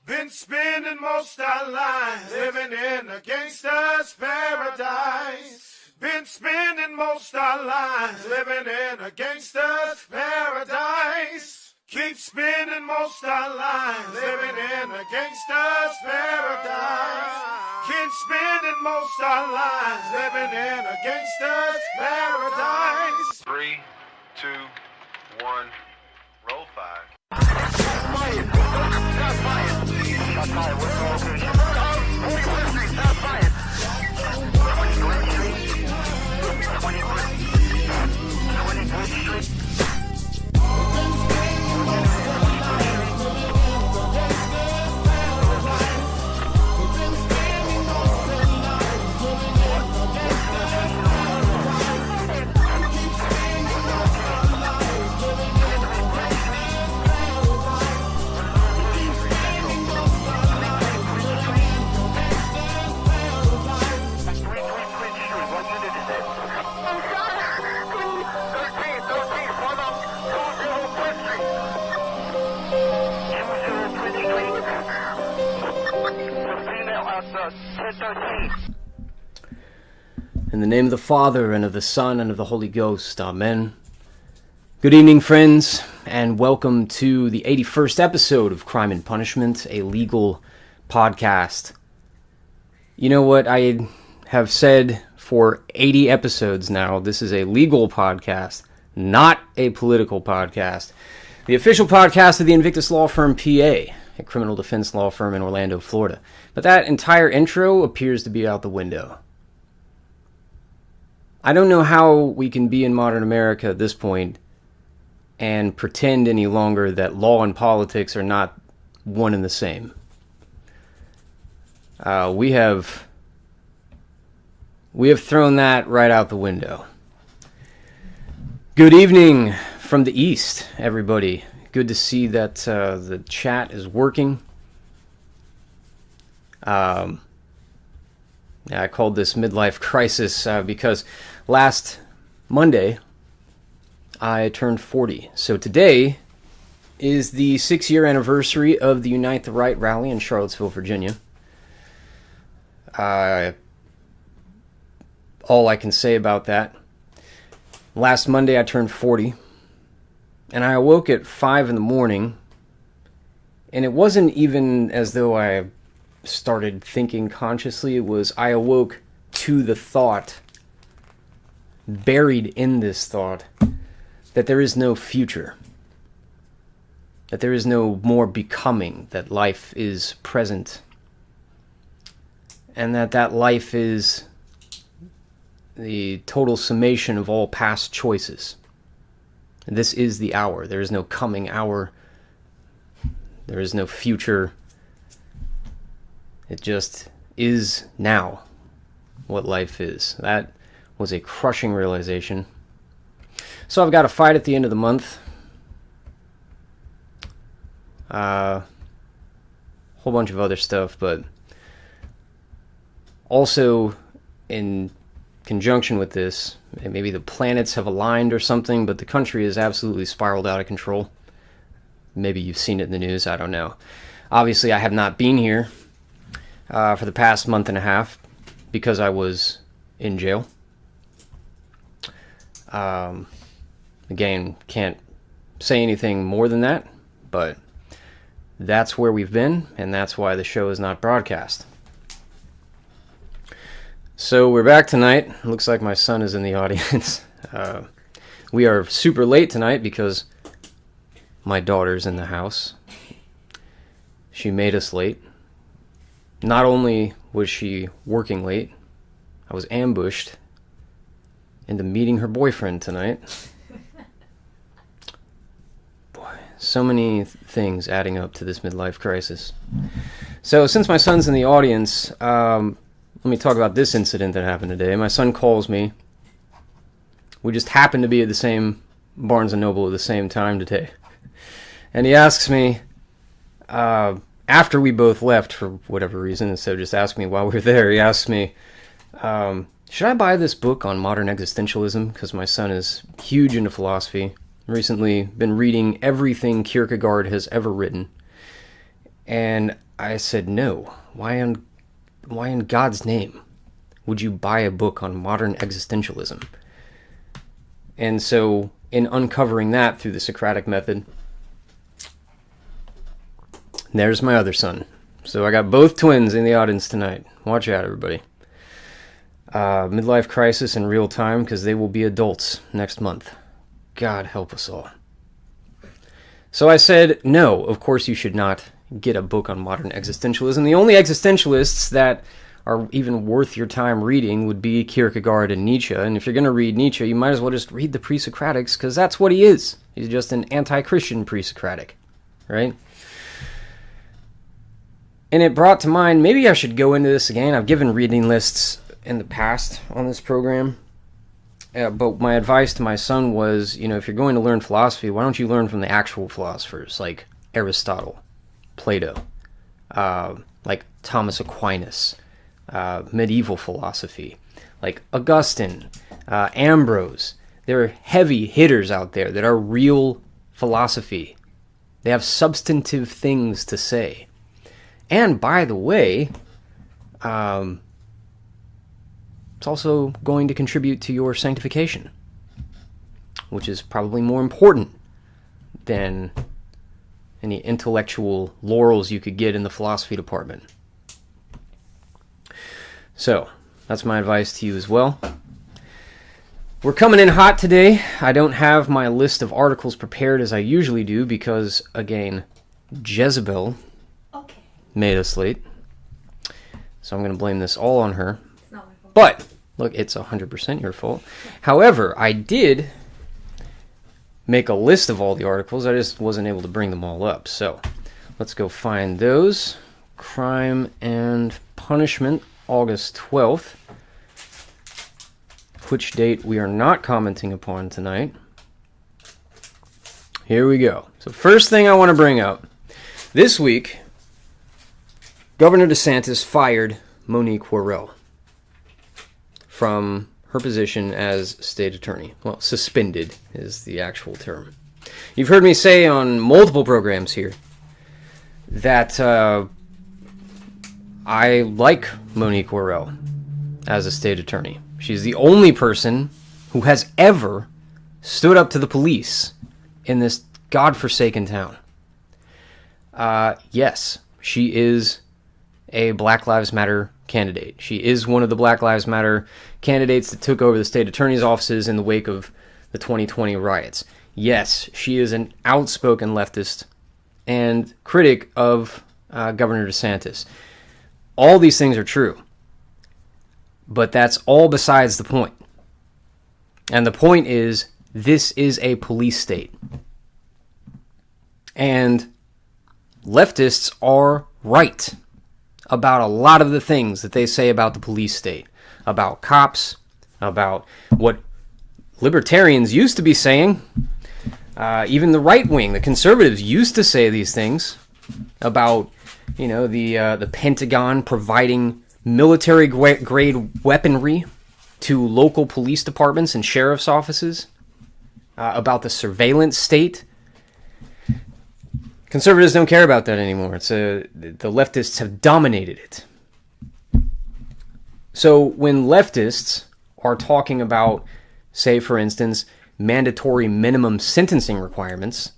Been spending most our lives living in a gangster's paradise. Been spending most our lives living in a gangster's paradise. Keep spending most our lives living in a gangster's paradise. Keep spending most our lives living in a gangster's paradise. 3, 2, 1, roll 5. In the name of the Father, and of the Son, and of the Holy Ghost. Amen. Good evening, friends, and welcome to the 81st episode of Crime and Punishment, a legal podcast. You know what I have said for 80 episodes now? This is a legal podcast, not a political podcast. The official podcast of the Invictus Law Firm, PA, a criminal defense law firm in Orlando, Florida. But that entire intro appears to be out the window. I don't know how we can be in modern America at this point and pretend any longer that law and politics are not one and the same. We have thrown that right out the window. Good evening from the East, everybody. Good to see that the chat is working. I called this Midlife Crisis because last Monday I turned 40. So today is the 6-year anniversary of the Unite the Right rally in Charlottesville, Virginia. All I can say about that, last Monday I turned 40, and I awoke at 5 in the morning, and it wasn't even as though I started thinking consciously. It was, I awoke to the thought, buried in this thought, that there is no future, that there is no more becoming, that life is present, and that life is the total summation of all past choices. And this is the hour. There is no coming hour. There is no future. It just is now what life is. That was a crushing realization. So I've got a fight at the end of the month. Whole bunch of other stuff, but also in conjunction with this, maybe the planets have aligned or something, but the country is absolutely spiraled out of control. Maybe you've seen it in the news, I don't know. Obviously, I have not been here for the past month and a half because I was in jail. Again, can't say anything more than that, but that's where we've been, and that's why the show is not broadcast. So we're back tonight. Looks like my son is in the audience. We are super late tonight because my daughter's in the house. She made us late. Not only was she working late, I was ambushed into meeting her boyfriend tonight. Boy, so many things adding up to this midlife crisis. So since my son's in the audience, let me talk about this incident that happened today. My son calls me. We just happened to be at the same Barnes & Noble at the same time today. And he asks me, after we both left for whatever reason, instead of just asking me while we were there, he asked me, should I buy this book on modern existentialism? Because my son is huge into philosophy. Recently been reading everything Kierkegaard has ever written. And I said no. Why in God's name would you buy a book on modern existentialism? And so, in uncovering that through the Socratic method, there's my other son. So I got both twins in the audience tonight. Watch out, everybody. Midlife crisis in real time, because they will be adults next month. God help us all. So I said, no, of course you should not get a book on modern existentialism. The only existentialists that are even worth your time reading would be Kierkegaard and Nietzsche. And if you're going to read Nietzsche, you might as well just read the pre-Socratics, because that's what he is. He's just an anti-Christian pre-Socratic, right? And it brought to mind, maybe I should go into this again. I've given reading lists in the past on this program. But my advice to my son was, if you're going to learn philosophy, why don't you learn from the actual philosophers, like Aristotle, Plato, like Thomas Aquinas, medieval philosophy, like Augustine, Ambrose. There are heavy hitters out there that are real philosophy. They have substantive things to say. And by the way, it's also going to contribute to your sanctification, which is probably more important than any intellectual laurels you could get in the philosophy department. So, that's my advice to you as well. We're coming in hot today. I don't have my list of articles prepared as I usually do because, again, Jezebel made us late. So I'm going to blame this all on her. It's not my fault. But, look, it's 100% your fault. However, I did make a list of all the articles. I just wasn't able to bring them all up. So, let's go find those. Crime and Punishment, August 12th. Which date we are not commenting upon tonight. Here we go. So, first thing I want to bring up. This week, Governor DeSantis fired Monique Worrell from her position as state attorney. Well, suspended is the actual term. You've heard me say on multiple programs here that I like Monique Worrell as a state attorney. She's the only person who has ever stood up to the police in this godforsaken town. Yes, she is a Black Lives Matter candidate. She is one of the Black Lives Matter candidates that took over the state attorney's offices in the wake of the 2020 riots. Yes, she is an outspoken leftist and critic of Governor DeSantis. All these things are true, but that's all besides the point. And the point is, this is a police state. And leftists are right about a lot of the things that they say about the police state, about cops, about what libertarians used to be saying. Even the right wing, the conservatives, used to say these things about, the Pentagon providing military grade weaponry to local police departments and sheriff's offices, about the surveillance state. Conservatives don't care about that anymore. The leftists have dominated it. So when leftists are talking about, say, for instance, mandatory minimum sentencing requirements,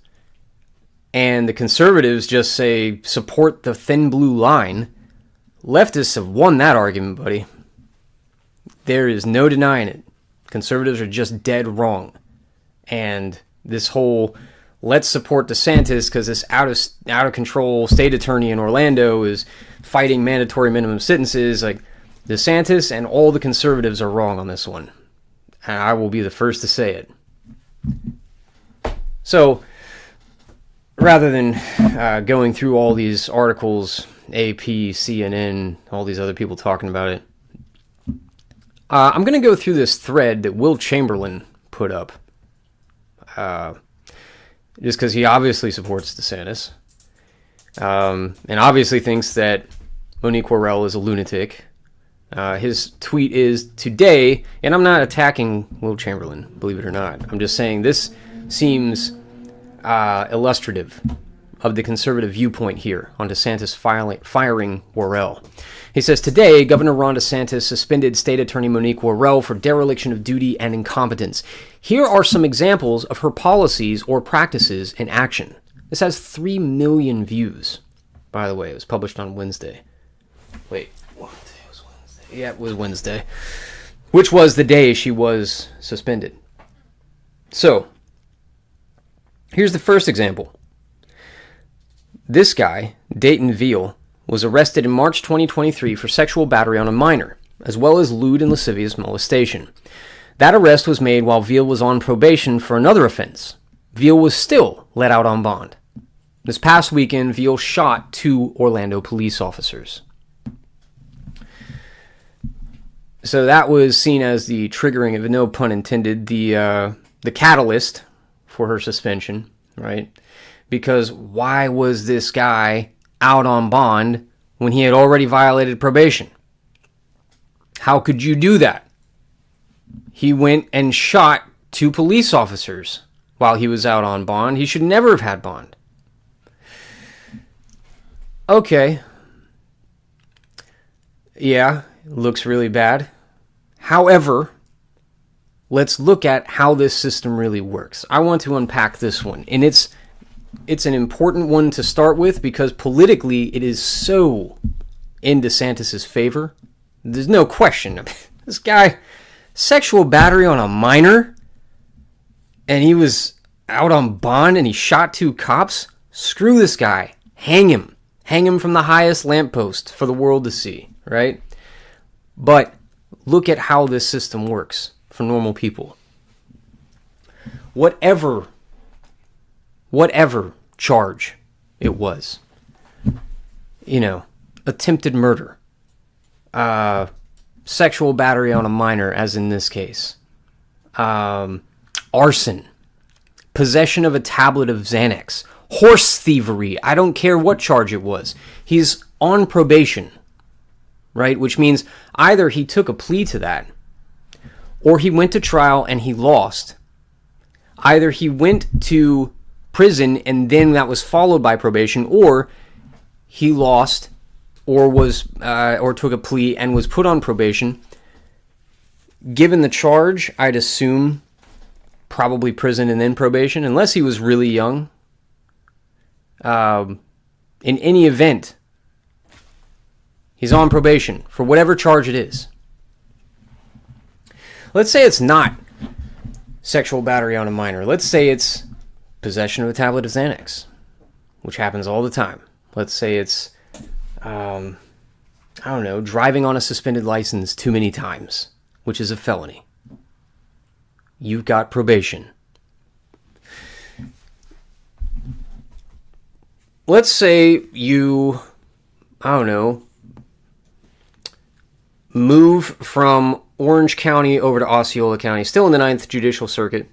and the conservatives just say, support the thin blue line, leftists have won that argument, buddy. There is no denying it. Conservatives are just dead wrong. And this whole, let's support DeSantis because this out of control state attorney in Orlando is fighting mandatory minimum sentences. Like, DeSantis and all the conservatives are wrong on this one. And I will be the first to say it. So, rather than going through all these articles, AP, CNN, all these other people talking about it, I'm going to go through this thread that Will Chamberlain put up. Just because he obviously supports DeSantis. And obviously thinks that Monique Worrell is a lunatic. His tweet is, today, and I'm not attacking Will Chamberlain, believe it or not. I'm just saying this seems illustrative of the conservative viewpoint here on DeSantis firing Worrell. He says, today, Governor Ron DeSantis suspended State Attorney Monique Worrell for dereliction of duty and incompetence. Here are some examples of her policies or practices in action. This has 3 million views. By the way, it was published on Wednesday. Wait, what day was Wednesday? Yeah, it was Wednesday. Which was the day she was suspended. So, here's the first example. This guy, Dayton Veal, was arrested in March 2023 for sexual battery on a minor, as well as lewd and lascivious molestation. That arrest was made while Veal was on probation for another offense. Veal was still let out on bond. This past weekend, Veal shot 2 Orlando police officers. So that was seen as the triggering, if no pun intended, the catalyst for her suspension, right? Because why was this guy out on bond when he had already violated probation? How could you do that? He went and shot 2 police officers while he was out on bond. He should never have had bond. Okay. Yeah, looks really bad. However, let's look at how this system really works. I want to unpack this one, and it's an important one to start with because politically it is so in DeSantis' favor. There's no question. This guy, sexual battery on a minor, and he was out on bond and he shot 2 cops. Screw this guy. Hang him. Hang him from the highest lamppost for the world to see, right? But look at how this system works for normal people. Whatever charge it was, attempted murder, sexual battery on a minor, as in this case, arson, possession of a tablet of Xanax, horse thievery, I don't care what charge it was. He's on probation, right? Which means either he took a plea to that, or he went to trial and he lost. Either he went to prison and then that was followed by probation, or he lost or took a plea and was put on probation. Given the charge, I'd assume probably prison and then probation, unless he was really young. In any event, he's on probation for whatever charge it is. Let's say it's not sexual battery on a minor. Let's say it's possession of a tablet of Xanax, which happens all the time. Let's say it's, driving on a suspended license too many times, which is a felony. You've got probation. Let's say you, move from Orange County over to Osceola County, still in the 9th Judicial Circuit,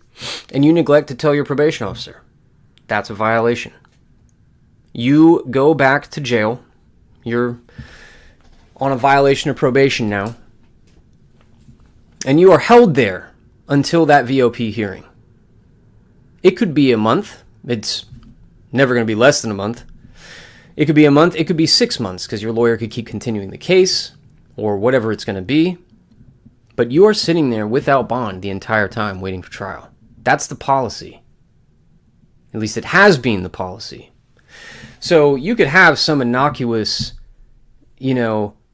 and you neglect to tell your probation officer. That's a violation. You go back to jail. You're on a violation of probation now. And you are held there until that VOP hearing. It could be a month. It's never going to be less than a month. It could be a month. It could be 6 months because your lawyer could keep continuing the case or whatever it's going to be. But you are sitting there without bond the entire time waiting for trial. That's the policy. At least it has been the policy. So you could have some innocuous,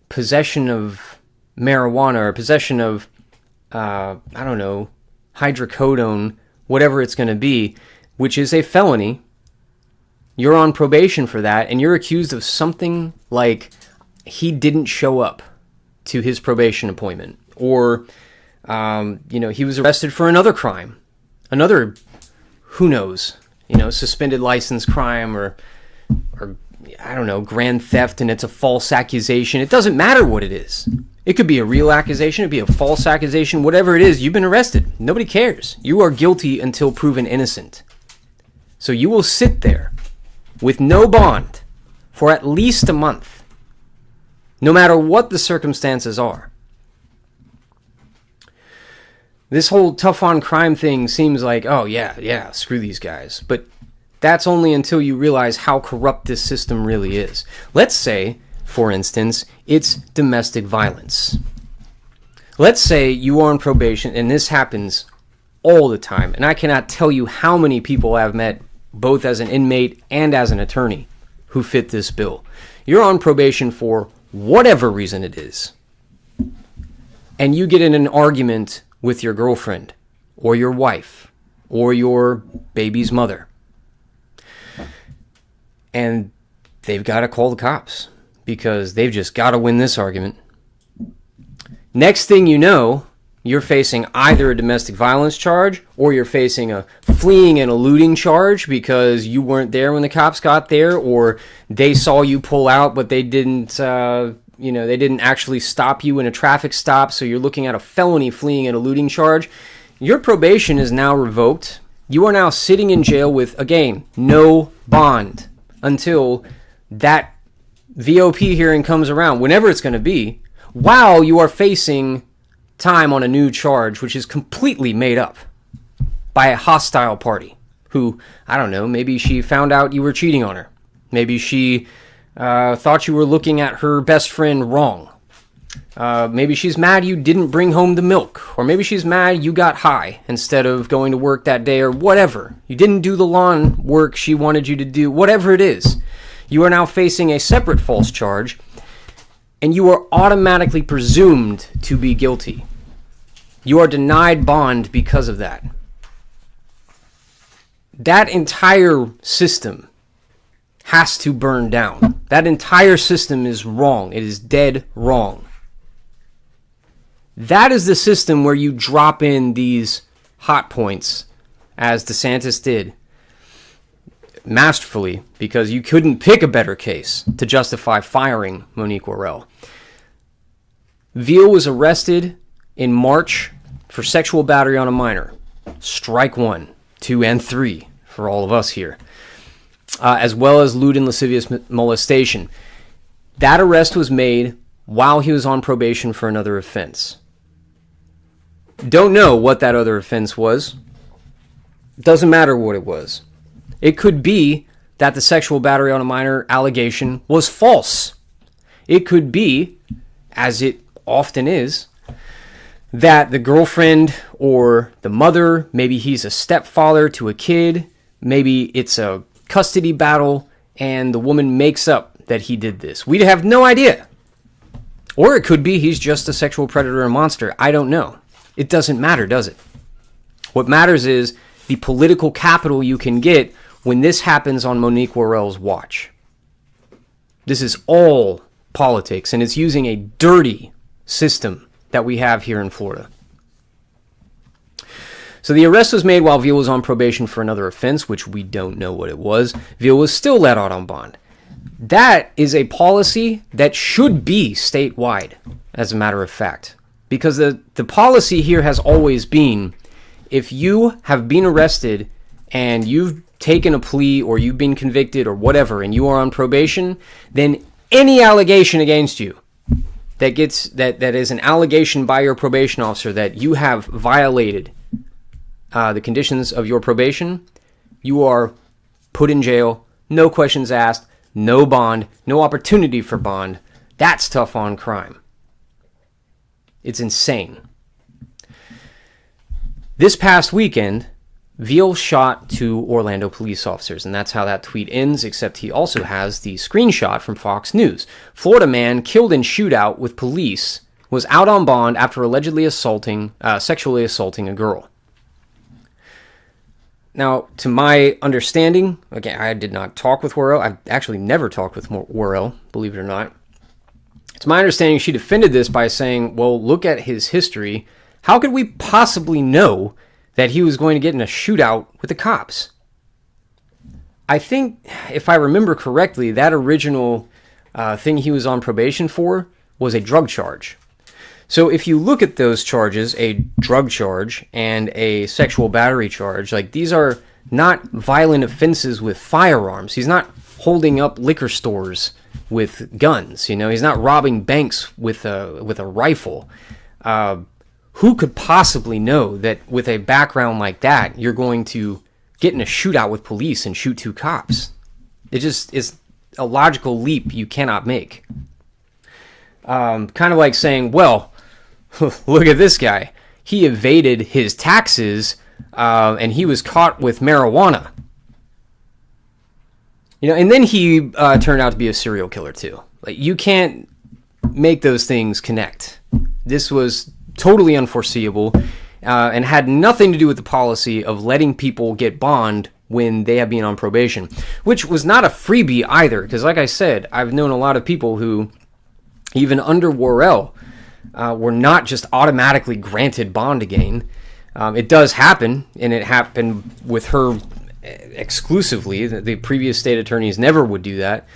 possession of marijuana or possession of, hydrocodone, whatever it's going to be, which is a felony. You're on probation for that, and you're accused of something like he didn't show up to his probation appointment. Or, he was arrested for another crime. Another, who knows, suspended license crime or grand theft, and it's a false accusation. It doesn't matter what it is. It could be a real accusation. It could be a false accusation. Whatever it is, you've been arrested. Nobody cares. You are guilty until proven innocent. So you will sit there with no bond for at least a month, no matter what the circumstances are. This whole tough on crime thing seems like, oh yeah, screw these guys. But That's only until you realize how corrupt this system really is. Let's say, for instance, it's domestic violence. Let's say you are on probation, and this happens all the time, and I cannot tell you how many people I've met, both as an inmate and as an attorney, who fit this bill. You're on probation for whatever reason it is, and you get in an argument with your girlfriend, or your wife, or your baby's mother, and they've got to call the cops because they've just got to win this argument. Next thing you know, you're facing either a domestic violence charge or you're facing a fleeing and eluding charge because you weren't there when the cops got there, or they saw you pull out but they didn't they didn't actually stop you in a traffic stop, so you're looking at a felony fleeing and eluding charge. Your probation is now revoked. You are now sitting in jail with, again, no bond until that VOP hearing comes around, whenever it's going to be, while you are facing time on a new charge, which is completely made up by a hostile party who, I don't know, maybe she found out you were cheating on her. Maybe she thought you were looking at her best friend wrong. Maybe she's mad you didn't bring home the milk. Or maybe she's mad you got high instead of going to work that day, or whatever. You didn't do the lawn work she wanted you to do. Whatever it is. You are now facing a separate false charge, and you are automatically presumed to be guilty. You are denied bond because of that. That entire system has to burn down. That entire system is wrong. It is dead wrong. That is the system where you drop in these hot points, as DeSantis did, masterfully, because you couldn't pick a better case to justify firing Monique Worrell. Veal was arrested in March for sexual battery on a minor. Strike 1, 2, and 3 for all of us here. As well as lewd and lascivious molestation. That arrest was made while he was on probation for another offense. Don't know what that other offense was. Doesn't matter what it was. It could be that the sexual battery on a minor allegation was false. It could be, as it often is, that the girlfriend or the mother, maybe he's a stepfather to a kid, maybe it's a custody battle, and the woman makes up that he did this. We'd have no idea. Or it could be he's just a sexual predator and monster. I don't know. It doesn't matter, does it? What matters is the political capital you can get when this happens on Monique Worrell's watch. This is all politics, and it's using a dirty system that we have here in Florida. So the arrest was made while Veal was on probation for another offense, which we don't know what it was. Veal was still let out on bond. That is a policy that should be statewide, as a matter of fact. Because the policy here has always been, if you have been arrested and you've taken a plea or you've been convicted or whatever and you are on probation, then any allegation against you that is an allegation by your probation officer that you have violated the conditions of your probation, you are put in jail, no questions asked, no bond, no opportunity for bond. That's tough on crime. It's insane. This past weekend, Veal shot 2 Orlando police officers, and that's how that tweet ends, except he also has the screenshot from Fox News. Florida man killed in shootout with police was out on bond after allegedly sexually assaulting a girl. Now, to my understanding, again, I did not talk with Worrell. I've actually never talked with Worrell, believe it or not. It's my understanding she defended this by saying, well, look at his history. How could we possibly know that he was going to get in a shootout with the cops? I think, if I remember correctly, that original thing he was on probation for was a drug charge. So if you look at those charges, a drug charge and a sexual battery charge, like these are not violent offenses with firearms. He's not holding up liquor stores with guns. He's not robbing banks with a rifle. Who could possibly know that with a background like that, you're going to get in a shootout with police and shoot 2 cops. It just is a logical leap you cannot make. Kind of like saying, well, look at this guy. He evaded his taxes and he was caught with marijuana. And then he turned out to be a serial killer too. Like, you can't make those things connect. This was totally unforeseeable and had nothing to do with the policy of letting people get bond when they have been on probation, which was not a freebie either, because like I said, I've known a lot of people who, even under Worrell, were not just automatically granted bond again. It does happen, and it happened with her exclusively. The previous state attorneys never would do that,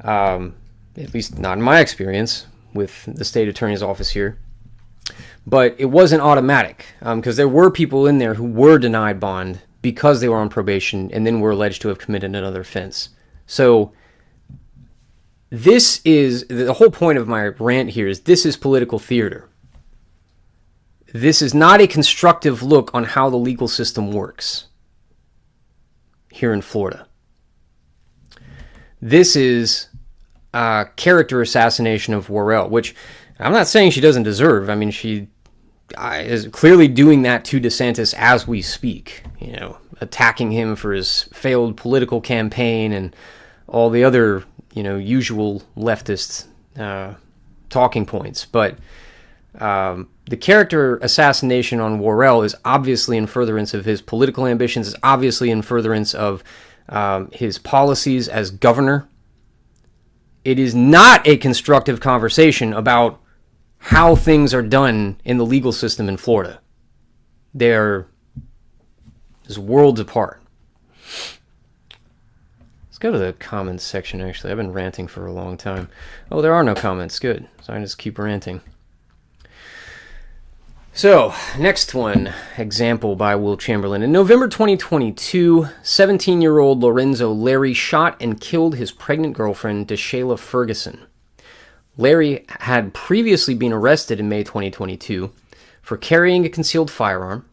at least not in my experience with the state attorney's office here. But it wasn't automatic, because there were people in there who were denied bond because they were on probation and then were alleged to have committed another offense. So this is, the whole point of my rant here is, this is political theater. This is not a constructive look on how the legal system works here in Florida. This is character assassination of Worrell, which I'm not saying she doesn't deserve. I mean, she is clearly doing that to DeSantis as we speak, attacking him for his failed political campaign and all the other, usual leftist talking points. But the character assassination on Worrell is obviously in furtherance of his political ambitions, is obviously in furtherance of his policies as governor. It is not a constructive conversation about how things are done in the legal system in Florida. They're just worlds apart. Let's go to the comments section, actually. I've been ranting for a long time. Oh, there are no comments. Good. So I can just keep ranting. So, next one, example by Will Chamberlain. In November 2022, 17-year-old Lorenzo Larry shot and killed his pregnant girlfriend, DeShayla Ferguson. Larry had previously been arrested in May 2022 for carrying a concealed firearm,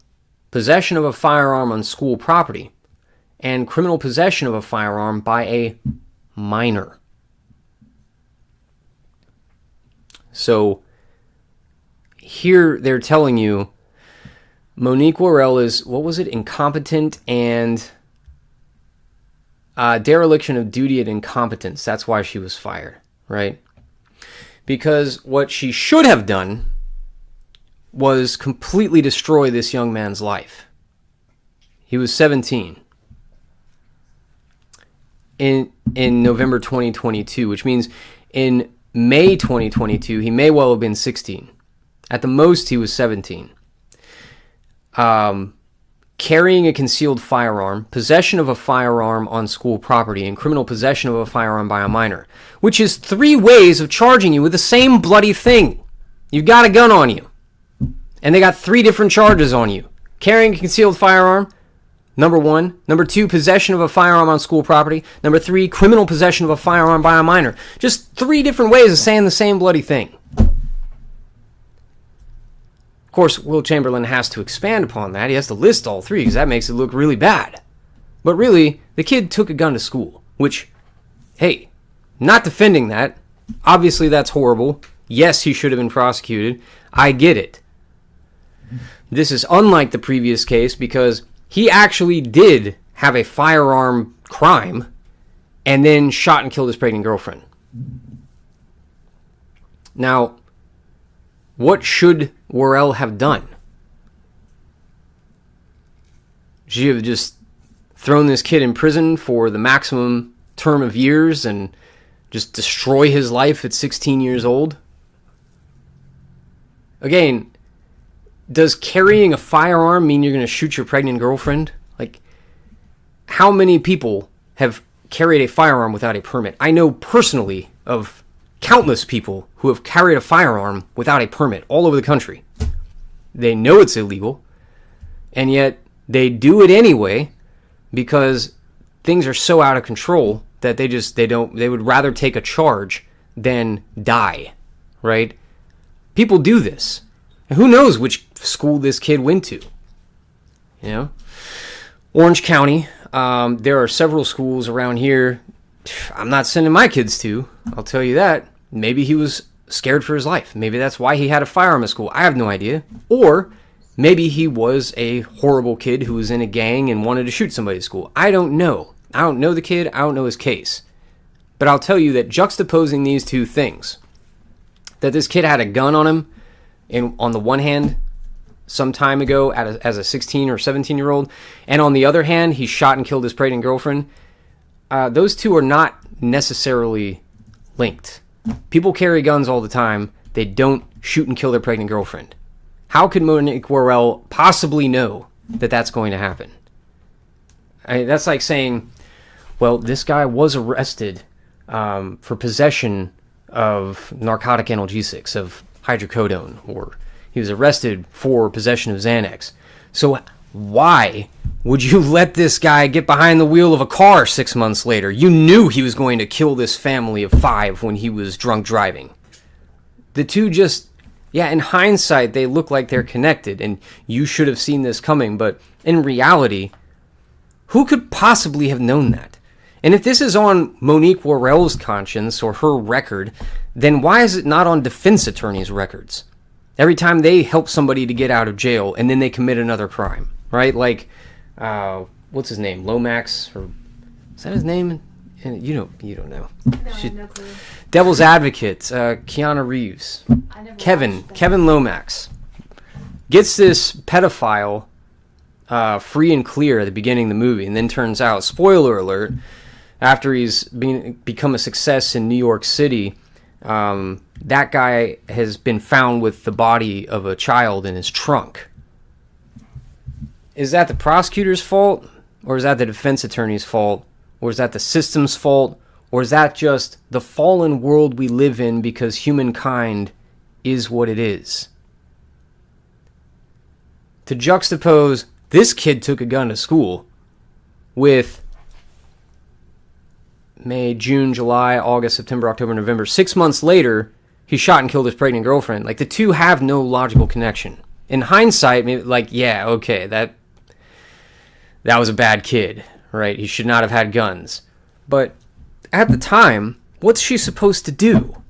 possession of a firearm on school property, and criminal possession of a firearm by a minor. So, here they're telling you Monique Worrell is, incompetent and dereliction of duty and incompetence. That's why she was fired, right? Because what she should have done was completely destroy this young man's life. He was 17 in November 2022, which means in May 2022, he may well have been 16. At the most, he was 17. Carrying a concealed firearm, possession of a firearm on school property, and criminal possession of a firearm by a minor, which is 3 ways of charging you with the same bloody thing. You've got a gun on you, and they got 3 different charges on you. Carrying a concealed firearm, number 1. Number 2, possession of a firearm on school property. Number 3, criminal possession of a firearm by a minor. Just 3 different ways of saying the same bloody thing. Of course, Will Chamberlain has to expand upon that. He has to list all 3 because that makes it look really bad. But really, the kid took a gun to school, which, hey, not defending that. Obviously, that's horrible. Yes, he should have been prosecuted. I get it. This is unlike the previous case because he actually did have a firearm crime and then shot and killed his pregnant girlfriend. Now, what should Worrell have done? Should she have just thrown this kid in prison for the maximum term of years and just destroy his life at 16 years old? Again, does carrying a firearm mean you're going to shoot your pregnant girlfriend? Like, how many people have carried a firearm without a permit? I know personally of countless people who have carried a firearm without a permit all over the country. They know it's illegal, and yet they do it anyway because things are so out of control that they would rather take a charge than die, right? People do this. And who knows which school this kid went to? Orange County. There are several schools around here I'm not sending my kids to. I'll tell you that. Maybe he was scared for his life. Maybe that's why he had a firearm at school. I have no idea. Or maybe he was a horrible kid who was in a gang and wanted to shoot somebody at school. I don't know. I don't know the kid. I don't know his case. But I'll tell you that juxtaposing these two things, that this kid had a gun on him, and on the one hand, some time ago as a 16 or 17-year-old, and on the other hand, he shot and killed his pregnant girlfriend, those two are not necessarily linked. People carry guns all the time. They don't shoot and kill their pregnant girlfriend. How could Monique Worrell possibly know that that's going to happen? That's like saying, well, this guy was arrested for possession of narcotic analgesics, of hydrocodone, or he was arrested for possession of Xanax. So why would you let this guy get behind the wheel of a car 6 months later? You knew he was going to kill this family of 5 when he was drunk driving. The two just, in hindsight, they look like they're connected, and you should have seen this coming, but in reality, who could possibly have known that? And if this is on Monique Worrell's conscience or her record, then why is it not on defense attorneys' records? Every time they help somebody to get out of jail and then they commit another crime, right? Like, what's his name? Lomax? Or is that his name? You don't know. No, I have no clue. Devil's Advocate, Keanu Reeves. Kevin Lomax gets this pedophile free and clear at the beginning of the movie, and then turns out, spoiler alert, after he's become a success in New York City, that guy has been found with the body of a child in his trunk. Is that the prosecutor's fault? Or is that the defense attorney's fault? Or is that the system's fault? Or is that just the fallen world we live in because humankind is what it is? To juxtapose, this kid took a gun to school with May, June, July, August, September, October, November. 6 months later, he shot and killed his pregnant girlfriend. Like, the two have no logical connection. In hindsight, maybe, that was a bad kid, right? He should not have had guns. But at the time, what's she supposed to do?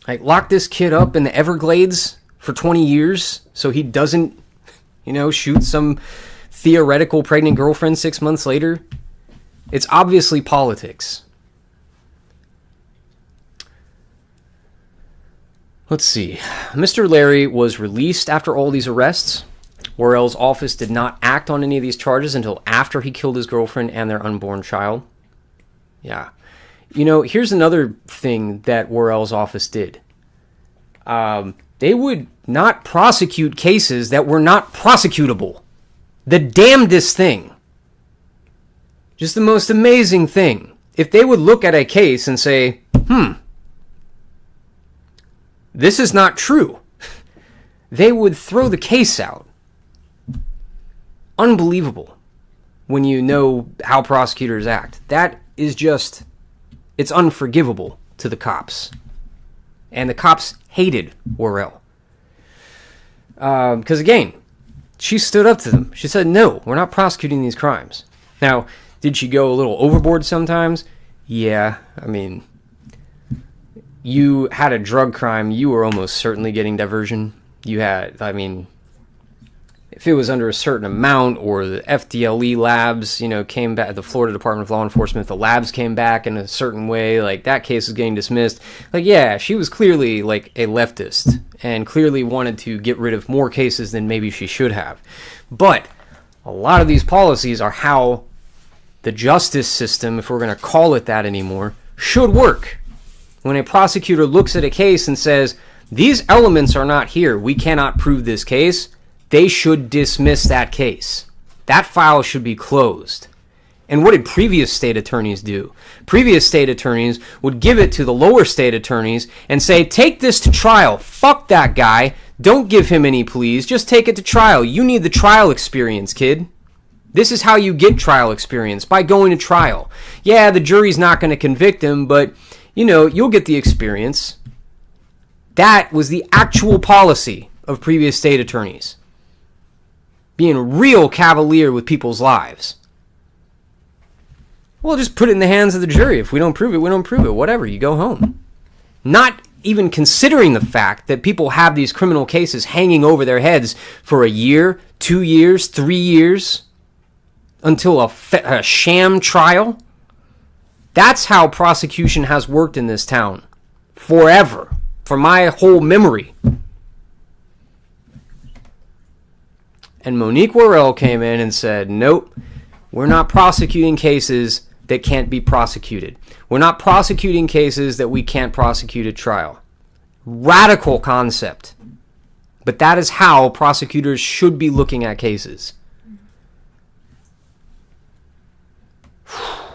Like, lock this kid up in the Everglades for 20 years so he doesn't, shoot some theoretical pregnant girlfriend 6 months later? It's obviously politics. Let's see. Mr. Larry was released after all these arrests. Worrell's office did not act on any of these charges until after he killed his girlfriend and their unborn child. Yeah. Here's another thing that Worrell's office did. They would not prosecute cases that were not prosecutable. The damnedest thing. Just the most amazing thing. If they would look at a case and say, this is not true, they would throw the case out. Unbelievable when you know how prosecutors act. That is just, it's unforgivable to the cops. And the cops hated Worrell. Because again, she stood up to them. She said, no, we're not prosecuting these crimes. Now, did she go a little overboard sometimes? Yeah, you had a drug crime, you were almost certainly getting diversion. You had, if it was under a certain amount, or the FDLE labs, came back, the Florida Department of Law Enforcement, the labs came back in a certain way, like, that case is getting dismissed. Like, yeah, she was clearly, like, a leftist, and clearly wanted to get rid of more cases than maybe she should have. But a lot of these policies are how the justice system, if we're going to call it that anymore, should work. When a prosecutor looks at a case and says, these elements are not here, we cannot prove this case, they should dismiss that case. That file should be closed. And what did previous state attorneys do? Previous state attorneys would give it to the lower state attorneys and say, take this to trial. Fuck that guy. Don't give him any pleas. Just take it to trial. You need the trial experience, kid. This is how you get trial experience, by going to trial. Yeah, the jury's not going to convict him, but, you'll get the experience. That was the actual policy of previous state attorneys. being real cavalier with people's lives. Well, just put it in the hands of the jury. If we don't prove it, we don't prove it. Whatever, you go home. Not even considering the fact that people have these criminal cases hanging over their heads for a year, 2 years, 3 years, until a sham trial. That's how prosecution has worked in this town. Forever. For my whole memory. And Monique Worrell came in and said, nope, we're not prosecuting cases that can't be prosecuted. We're not prosecuting cases that we can't prosecute at trial. Radical concept. But that is how prosecutors should be looking at cases. I'm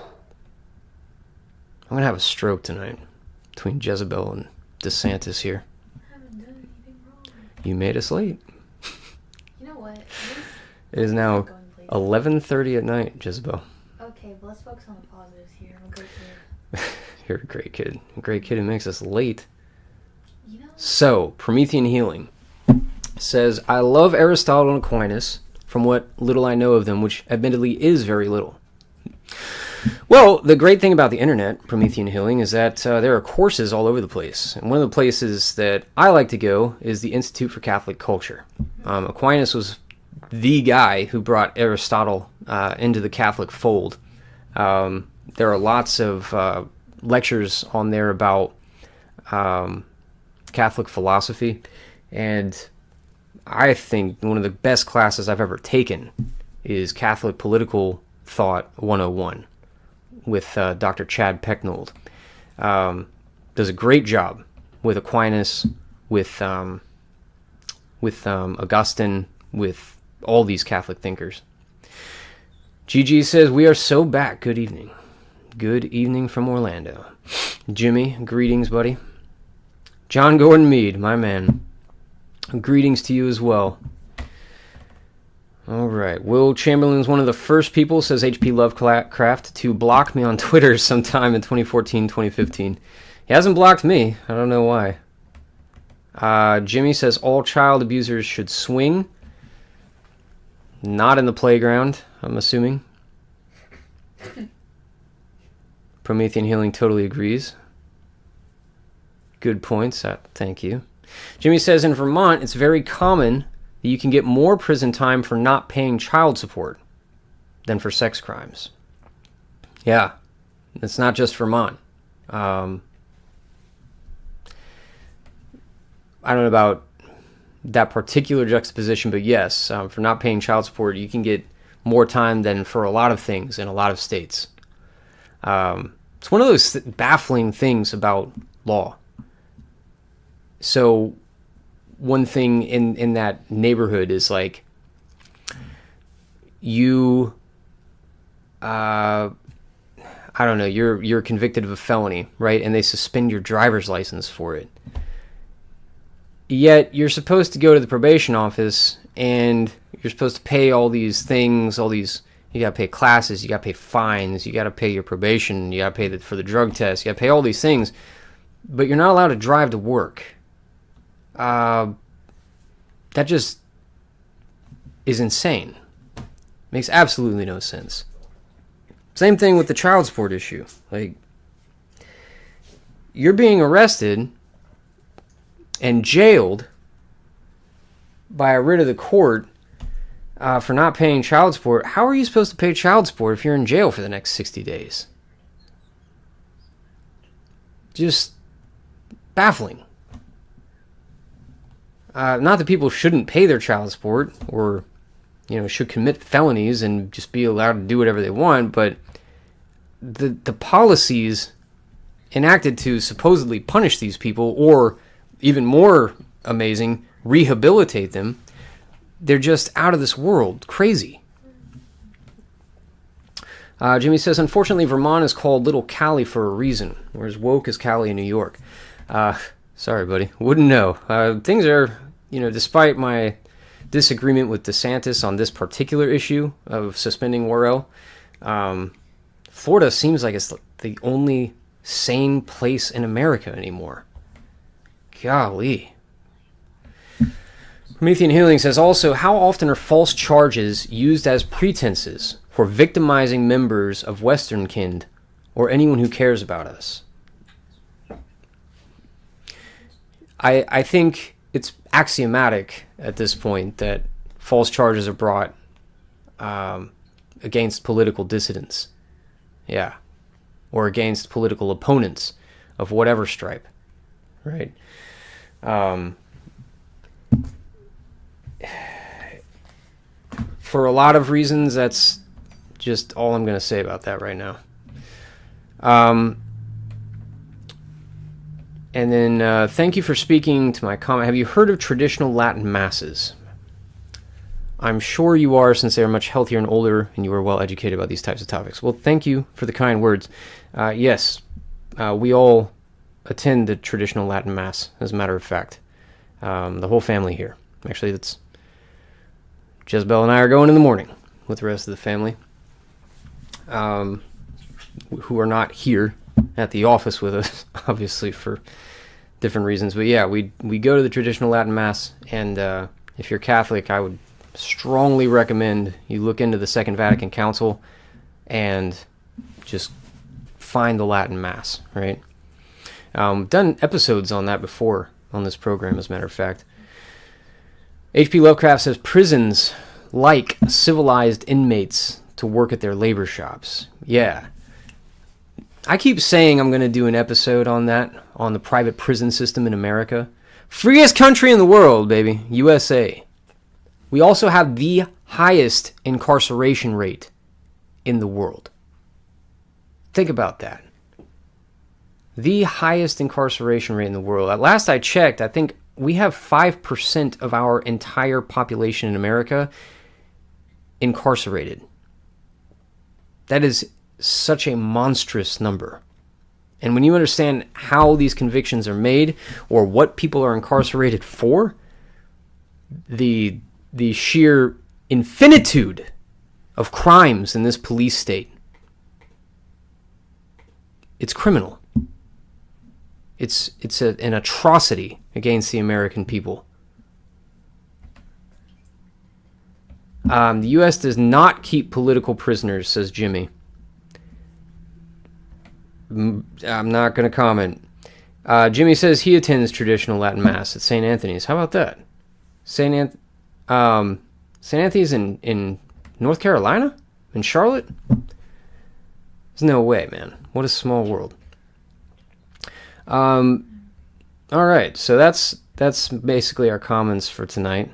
going to have a stroke tonight between Jezebel and DeSantis here. I haven't done anything wrong. You made us late. You know what? It is now 11:30 at night, Jezebel. Okay, but let's focus on the positives here. I'm a great kid. You're a great kid. A great kid who makes us late. You know? So, Promethean Healing says, I love Aristotle and Aquinas from what little I know of them, which admittedly is very little. Well, the great thing about the internet, Promethean Healing, is that there are courses all over the place. And one of the places that I like to go is the Institute for Catholic Culture. Aquinas was the guy who brought Aristotle into the Catholic fold. There are lots of lectures on there about Catholic philosophy, and I think one of the best classes I've ever taken is Catholic Political Thought 101 with Dr. Chad Pecknold. Does a great job with Aquinas, with Augustine, with all these Catholic thinkers. Gigi says, we are so back. Good evening. Good evening from Orlando. Jimmy, greetings, buddy. John Gordon Mead, my man. Greetings to you as well. All right. Will Chamberlain's one of the first people, says H.P. Lovecraft, to block me on Twitter sometime in 2014, 2015. He hasn't blocked me. I don't know why. Jimmy says all child abusers should swing. Not in the playground, I'm assuming. Promethean Healing totally agrees. Good points. Thank you. Jimmy says in Vermont, it's very common that you can get more prison time for not paying child support than for sex crimes. Yeah, it's not just Vermont. I don't know about that particular juxtaposition, but yes, for not paying child support, you can get more time than for a lot of things in a lot of states. It's one of those baffling things about law. So one thing in that neighborhood is like you, I don't know, you're convicted of a felony, right? And they suspend your driver's license for it. Yet you're supposed to go to the probation office and you're supposed to pay all these things, you got to pay classes, you got to pay fines, you got to pay your probation, you got to pay for the drug test, you got to pay all these things, but you're not allowed to drive to work. That just is insane. Makes absolutely no sense. Same thing with the child support issue. Like, you're being arrested and jailed by a writ of the court for not paying child support. How are you supposed to pay child support if you're in jail for the next 60 days? Just baffling. Not that people shouldn't pay their child support or, should commit felonies and just be allowed to do whatever they want, but the policies enacted to supposedly punish these people or, even more amazing, rehabilitate them, they're just out of this world. Crazy. Jimmy says, unfortunately, Vermont is called Little Cali for a reason, whereas woke is Cali in New York. Sorry, buddy. Wouldn't know. Things are, despite my disagreement with DeSantis on this particular issue of suspending Worrell, Florida seems like it's the only sane place in America anymore. Golly. Promethean Healing says also, how often are false charges used as pretenses for victimizing members of Westernkind or anyone who cares about us? I think it's axiomatic at this point that false charges are brought against political dissidents. Yeah. Or against political opponents of whatever stripe. Right? For a lot of reasons, that's just all I'm going to say about that right now. And then, thank you for speaking to my comment. Have you heard of traditional Latin masses? I'm sure you are, since they are much healthier and older, and you are well educated about these types of topics. Well, thank you for the kind words. Yes, we all attend the traditional Latin Mass, as a matter of fact. The whole family here. Actually, that's Jezebel and I are going in the morning with the rest of the family, who are not here at the office with us, obviously for different reasons. But yeah, we go to the traditional Latin Mass, and if you're Catholic, I would strongly recommend you look into the Second Vatican Council and just find the Latin Mass, right? Done episodes on that before on this program, as a matter of fact. H.P. Lovecraft says prisons like civilized inmates to work at their labor shops. Yeah. I keep saying I'm going to do an episode on that, on the private prison system in America. Freest country in the world, baby. USA. We also have the highest incarceration rate in the world. Think about that. The highest incarceration rate in the world. At last I checked, I think we have 5% of our entire population in America incarcerated. That is such a monstrous number. And when you understand how these convictions are made, or what people are incarcerated for, the sheer infinitude of crimes in this police state, it's criminal. It's an atrocity against the American people. The U.S. does not keep political prisoners, says Jimmy. I'm not going to comment. Jimmy says he attends traditional Latin Mass at St. Anthony's. How about that? St. Anthony's in North Carolina? In Charlotte? There's no way, man. What a small world. All right, so that's basically our comments for tonight.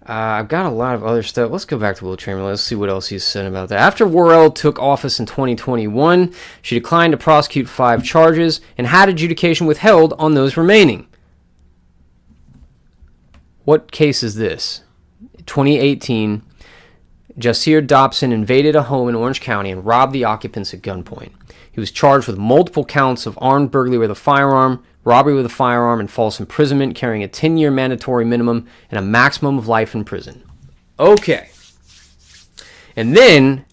I've got a lot of other stuff. Let's go back to Will Chamberlain. Let's see what else he's said about that. After Worrell took office in 2021, she declined to prosecute 5 charges and had adjudication withheld on those remaining. What case is this? 2018, Jasir Dobson invaded a home in Orange County and robbed the occupants at gunpoint. He was charged with multiple counts of armed burglary with a firearm, robbery with a firearm, and false imprisonment, carrying a 10-year mandatory minimum and a maximum of life in prison. Okay. And then,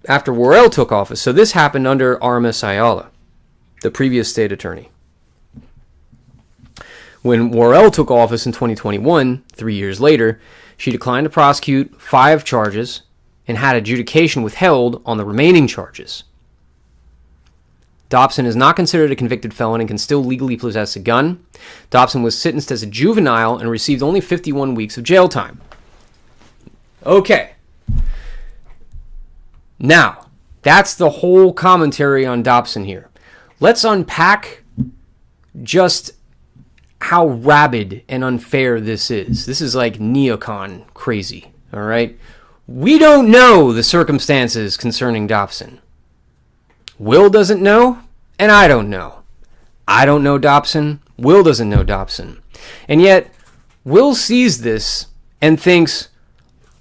after Worrell took office, so this happened under Aramis Ayala, the previous state attorney. When Worrell took office in 2021, 3 years later, she declined to prosecute 5 charges and had adjudication withheld on the remaining charges. Dobson is not considered a convicted felon and can still legally possess a gun. Dobson was sentenced as a juvenile and received only 51 weeks of jail time. Okay. Now, that's the whole commentary on Dobson here. Let's unpack just how rabid and unfair this is. This is like neocon crazy, all right? We don't know the circumstances concerning Dobson. Will doesn't know, and I don't know. I don't know Dobson. Will doesn't know Dobson. And yet, Will sees this and thinks,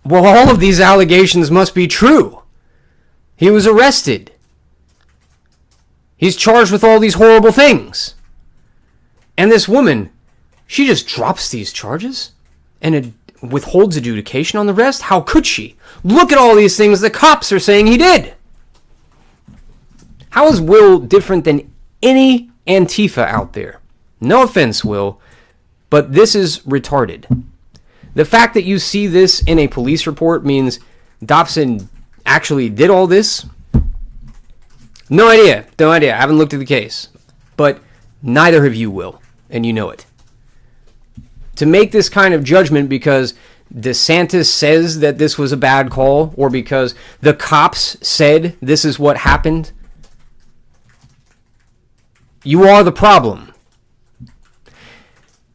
well, all of these allegations must be true. He was arrested. He's charged with all these horrible things. And this woman, she just drops these charges and withholds adjudication on the rest? How could she? Look at all these things the cops are saying he did. How is Will different than any Antifa out there? No offense, Will. but this is retarded. The fact that you see this in a police report means Dobson actually did all this. No idea. I haven't looked at the case. But neither of you will, and you know it. To make this kind of judgment because DeSantis says that this was a bad call, or because the cops said this is what happened, you are the problem.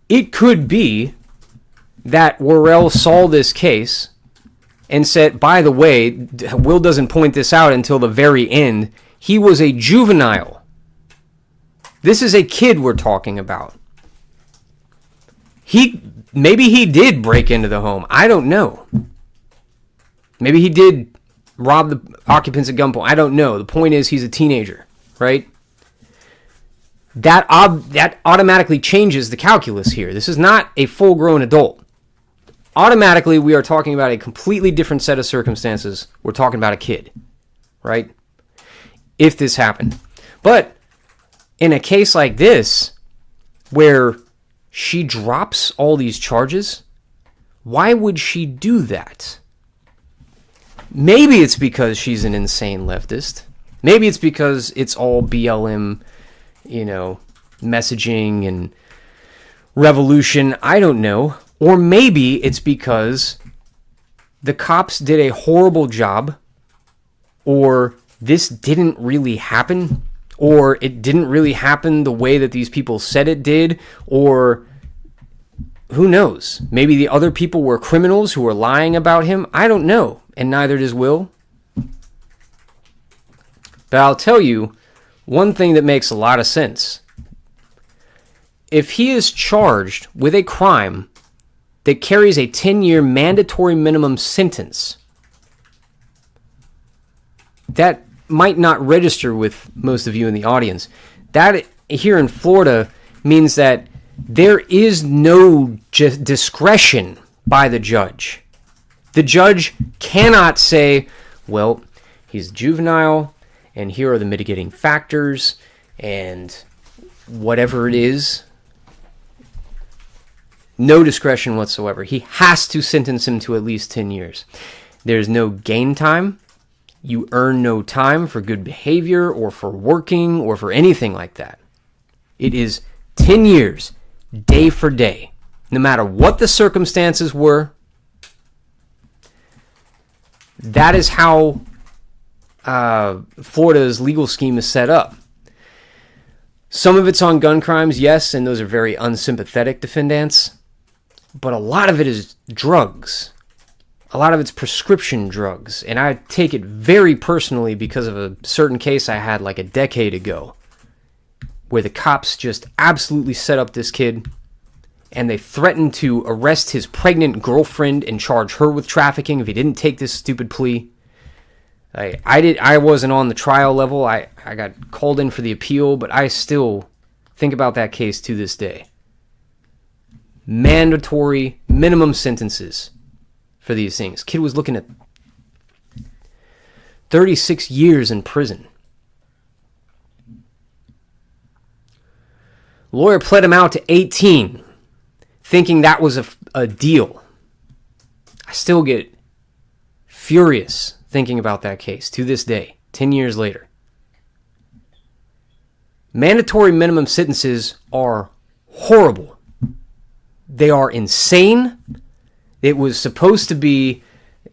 It could be that Worrell saw this case and said, by the way, Will doesn't point this out until the very end, he was a juvenile. This is a kid we're talking about. Maybe he did break into the home. I don't know. Maybe he did rob the occupants at gunpoint. I don't know. The point is he's a teenager, right? That automatically changes the calculus here. This is not a full-grown adult. Automatically, we are talking about a completely different set of circumstances. We're talking about a kid, right? If this happened. But in a case like this, where she drops all these charges, why would she do that? Maybe it's because she's an insane leftist. Maybe it's because it's all BLM, messaging and revolution. I don't know. Or maybe it's because the cops did a horrible job, or this didn't really happen, or it didn't really happen the way that these people said it did, or who knows? Maybe the other people were criminals who were lying about him. I don't know, and neither does Will. But I'll tell you one thing that makes a lot of sense. If he is charged with a crime that carries a 10-year mandatory minimum sentence, that might not register with most of you in the audience. That here in Florida means that there is no discretion by the judge. The judge cannot say, well, he's juvenile, and here are the mitigating factors, and whatever it is. No discretion whatsoever. He has to sentence him to at least 10 years. There's no gain time. You earn no time for good behavior or for working or for anything like that. It is 10 years, day for day. No matter what the circumstances were, that is how Florida's legal scheme is set up. Some of it's on gun crimes, yes, and those are very unsympathetic defendants. But a lot of it is drugs. A lot of it's prescription drugs. And I take it very personally because of a certain case I had like a decade ago, where the cops just absolutely set up this kid, and they threatened to arrest his pregnant girlfriend and charge her with trafficking if he didn't take this stupid plea. I wasn't on the trial level. I got called in for the appeal, but I still think about that case to this day. Mandatory minimum sentences for these things. Kid was looking at 36 years in prison. Lawyer pled him out to 18, thinking that was a deal. I still get furious thinking about that case to this day, 10 years later. Mandatory minimum sentences are horrible. They are insane. It was supposed to be,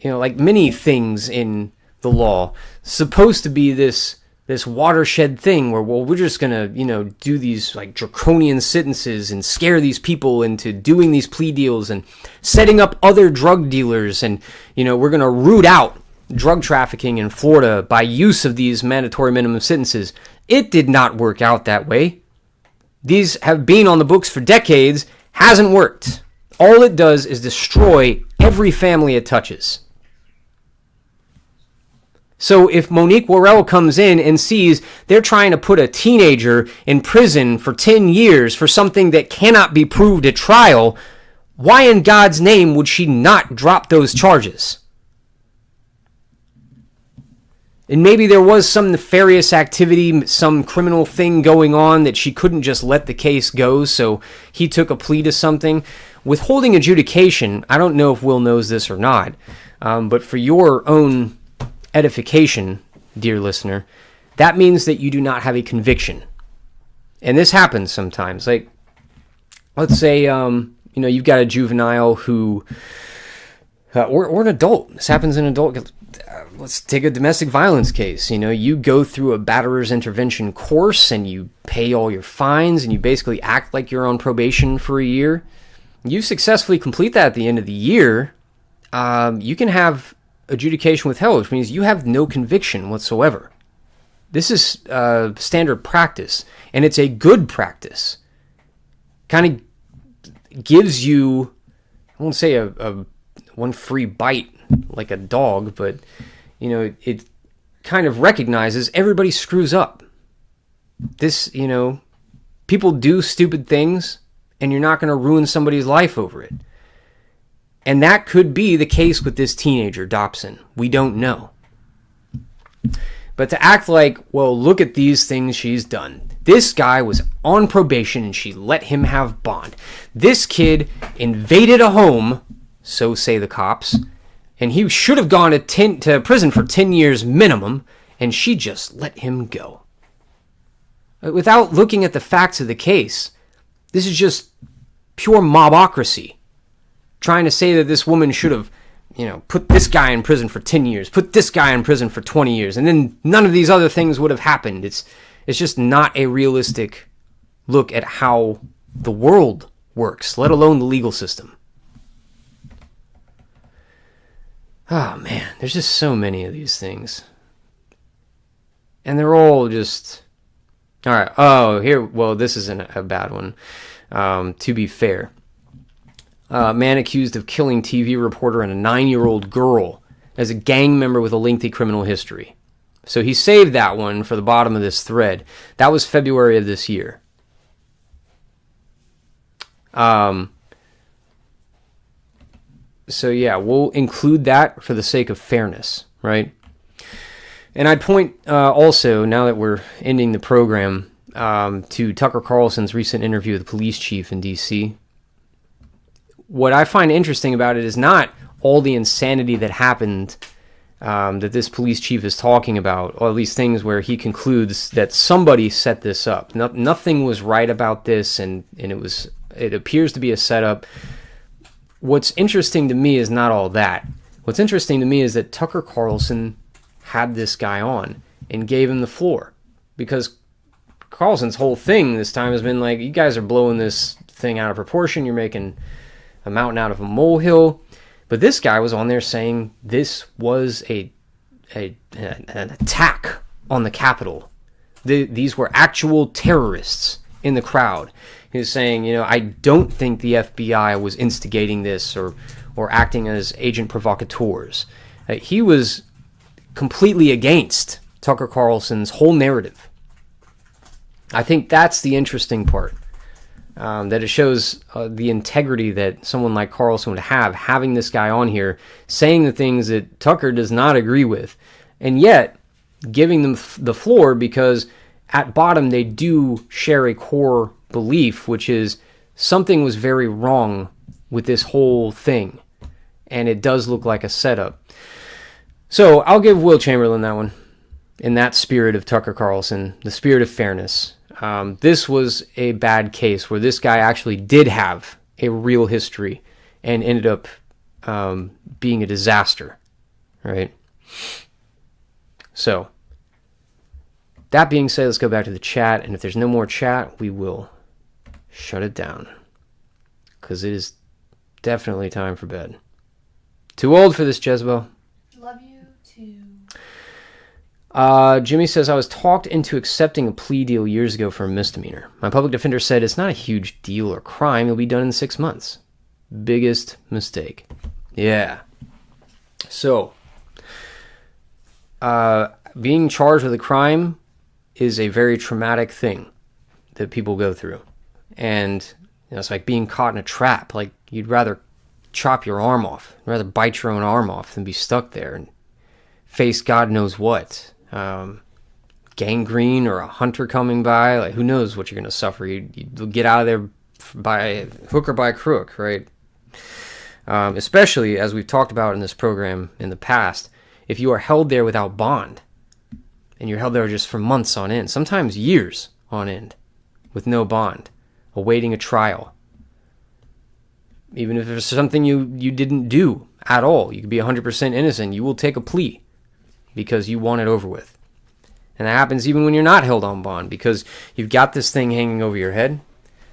like many things in the law, supposed to be this watershed thing where, well, we're just going to, do these like draconian sentences and scare these people into doing these plea deals and setting up other drug dealers. And, we're going to root out drug trafficking in Florida by use of these mandatory minimum sentences. It did not work out that way. These have been on the books for decades. Hasn't worked. All it does is destroy every family it touches. So if Monique Worrell comes in and sees they're trying to put a teenager in prison for 10 years for something that cannot be proved at trial, why in God's name would she not drop those charges? And maybe there was some nefarious activity, some criminal thing going on that she couldn't just let the case go, so he took a plea to something. Withholding adjudication, I don't know if Will knows this or not, but for your own edification, dear listener, that means that you do not have a conviction. And this happens sometimes. Like, let's say, you've got a juvenile who, or an adult. This happens in adult. Let's take a domestic violence case. You go through a batterer's intervention course and you pay all your fines and you basically act like you're on probation for a year. You successfully complete that at the end of the year, you can have adjudication withheld, which means you have no conviction whatsoever. This is standard practice, and it's a good practice. Kind of gives you, I won't say a one free bite like a dog, but it kind of recognizes everybody screws up. This, people do stupid things, and you're not going to ruin somebody's life over it. And that could be the case with this teenager, Dobson. We don't know. But to act like, well, look at these things she's done. This guy was on probation and she let him have bond. This kid invaded a home, so say the cops, and he should have gone to prison for 10 years minimum, and she just let him go. Without looking at the facts of the case, this is just pure mobocracy. Trying to say that this woman should have, put this guy in prison for 10 years, put this guy in prison for 20 years, and then none of these other things would have happened. It's just not a realistic look at how the world works, let alone the legal system. Oh, man, there's just so many of these things. And they're all just... All right, this isn't a bad one, to be fair. Man accused of killing TV reporter and a 9-year-old girl as a gang member with a lengthy criminal history. So he saved that one for the bottom of this thread. That was February of this year. So yeah, we'll include that for the sake of fairness, right? And I'd point also, now that we're ending the program, to Tucker Carlson's recent interview with the police chief in D.C. What I find interesting about it is not all the insanity that happened that this police chief is talking about, or at least things where he concludes that somebody set this up. Nothing was right about this, and it appears to be a setup. What's interesting to me is not all that. What's interesting to me is that Tucker Carlson had this guy on and gave him the floor, because Carlson's whole thing this time has been like, you guys are blowing this thing out of proportion. You're making a mountain out of a molehill. But this guy was on there saying this was an attack on the Capitol. These were actual terrorists in the crowd. He was saying, I don't think the FBI was instigating this or acting as agent provocateurs. He was completely against Tucker Carlson's whole narrative. I think that's the interesting part. That it shows the integrity that someone like Carlson would have, having this guy on here, saying the things that Tucker does not agree with, and yet giving them the floor, because at bottom they do share a core belief, which is something was very wrong with this whole thing, and it does look like a setup. So I'll give Will Chamberlain that one, in that spirit of Tucker Carlson, the spirit of fairness. This was a bad case where this guy actually did have a real history and ended up being a disaster, right? So, that being said, let's go back to the chat, and if there's no more chat, we will shut it down, because it is definitely time for bed. Too old for this, Jezebel. Love you too. Jimmy says, I was talked into accepting a plea deal years ago for a misdemeanor. My public defender said it's not a huge deal or crime. It'll be done in 6 months. Biggest mistake. Yeah. So, being charged with a crime is a very traumatic thing that people go through. And it's like being caught in a trap. Like, you'd rather chop your arm off, rather bite your own arm off than be stuck there and face God knows what. Gangrene or a hunter coming by. Like, who knows what you're going to suffer. You'll get out of there by hook or by crook, right? Especially, as we've talked about in this program in the past, if you are held there without bond, and you're held there just for months on end, sometimes years on end, with no bond, awaiting a trial. Even if it's something you didn't do at all, you could be 100% innocent, you will take a plea because you want it over with. And that happens even when you're not held on bond, because you've got this thing hanging over your head.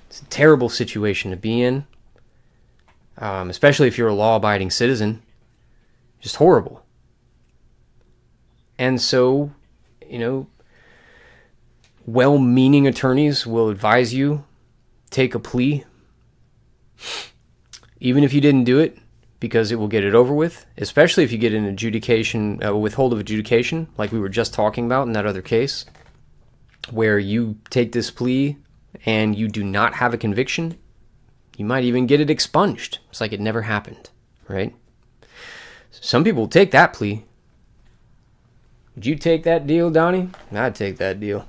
It's a terrible situation to be in, especially if you're a law-abiding citizen. Just horrible. And so, well-meaning attorneys will advise you, take a plea, even if you didn't do it, because it will get it over with, especially if you get an adjudication, withhold of adjudication, like we were just talking about in that other case, where you take this plea and you do not have a conviction. You might even get it expunged. It's like it never happened, right? Some people will take that plea. Would you take that deal, Donnie? I'd take that deal.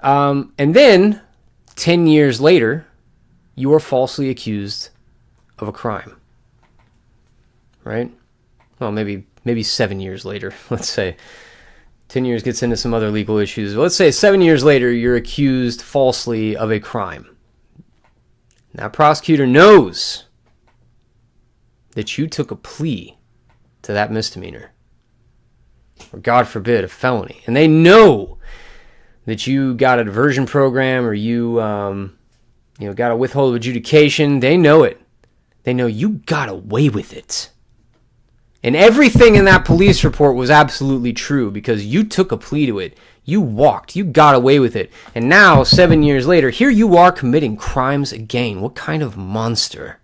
And then, 10 years later, you are falsely accused of a crime. Right? Well, maybe 7 years later, let's say. 10 years gets into some other legal issues. Let's say 7 years later, you're accused falsely of a crime. That prosecutor knows that you took a plea to that misdemeanor, or God forbid, a felony. And they know that you got a diversion program, or you got a withhold of adjudication. They know it. They know you got away with it. And everything in that police report was absolutely true, because you took a plea to it. You walked. You got away with it. And now, 7 years later, here you are committing crimes again. What kind of monster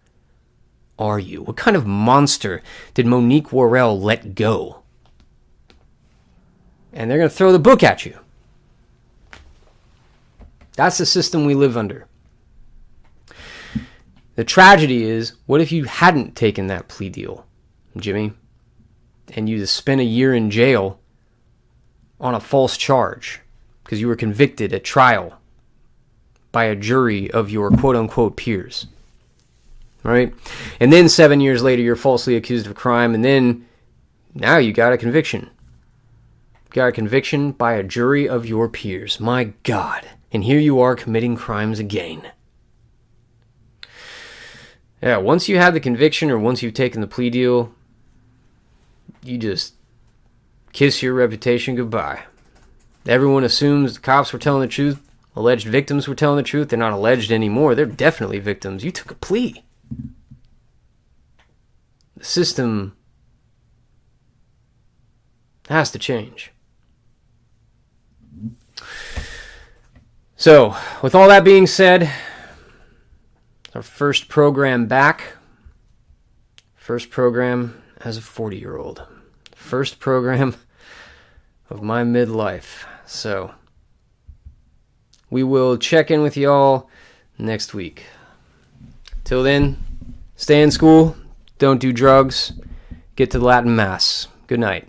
are you? What kind of monster did Monique Worrell let go? And they're going to throw the book at you. That's the system we live under. The tragedy is, what if you hadn't taken that plea deal, Jimmy, and you just spent a year in jail on a false charge because you were convicted at trial by a jury of your quote-unquote peers, right? And then 7 years later, you're falsely accused of a crime, and then now you got a conviction. You got a conviction by a jury of your peers. My God. And here you are committing crimes again. Yeah, once you have the conviction, or once you've taken the plea deal, you just kiss your reputation goodbye. Everyone assumes the cops were telling the truth. Alleged victims were telling the truth. They're not alleged anymore. They're definitely victims. You took a plea. The system has to change. So, with all that being said, our first program back. First program as a 40-year-old. First program of my midlife. So, we will check in with y'all next week. Till then, stay in school, don't do drugs, get to the Latin Mass. Good night.